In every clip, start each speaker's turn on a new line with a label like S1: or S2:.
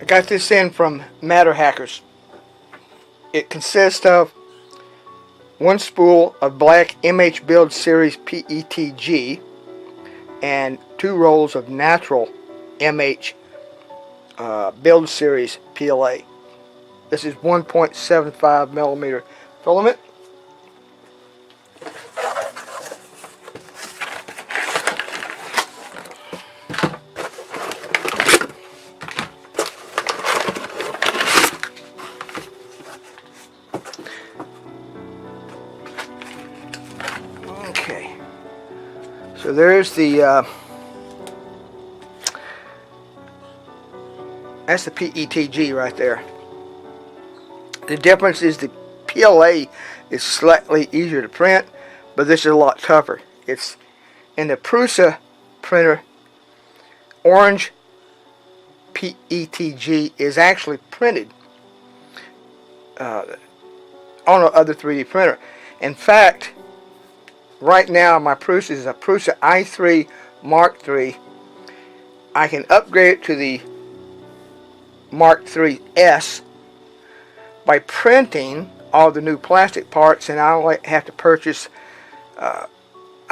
S1: I got this in from Matter Hackers. It consists of one spool of black MH Build Series PETG and 2 rolls of natural MH Build Series PLA. This is 1.75 millimeter filament. Okay, so there's the that's the PETG right there. The difference is the PLA is slightly easier to print, but this is a lot tougher. It's in the Prusa printer. Orange PETG is actually printed on no other 3D printer. In fact, right now my Prusa is a Prusa i3 Mark III. I can upgrade it to the Mark III's by printing all the new plastic parts, and I only have to purchase I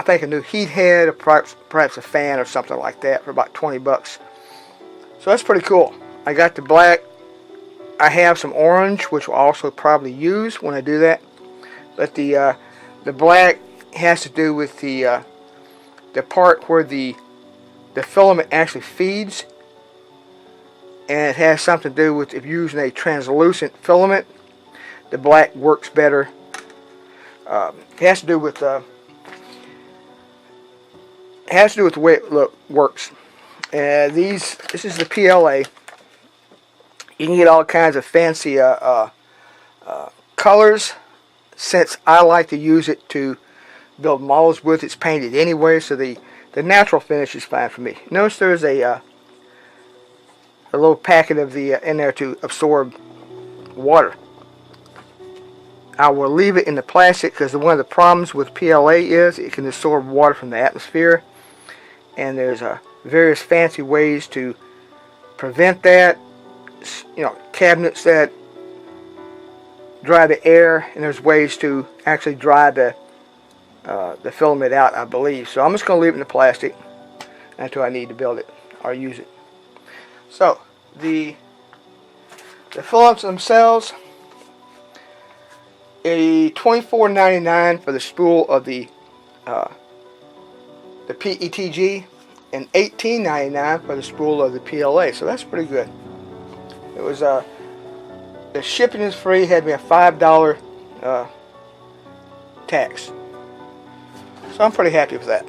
S1: think a new heat head or perhaps a fan or something like that for about 20 bucks. So that's pretty cool. I got the black. I have some orange, which will also probably use when I do that. But the black has to do with the part where the filament actually feeds, and it has something to do with if you're using a translucent filament, the black works better. It has to do with the way it works. This is the PLA. You can get all kinds of fancy colors. Since I like to use it to build models with, it's painted anyway, so the natural finish is fine for me. Notice there's a little packet of the in there to absorb water. I will leave it in the plastic because one of the problems with PLA is it can absorb water from the atmosphere, and there's various fancy ways to prevent that. You know, cabinets that dry the air, and there's ways to actually dry the filament out, I believe. So I'm just going to leave it in the plastic until I need to build it or use it. So the filaments themselves, a $24.99 for the spool of the PETG, and $18.99 for the spool of the PLA. So that's pretty good. It was the shipping is free. Had me a $5 tax. So I'm pretty happy with that.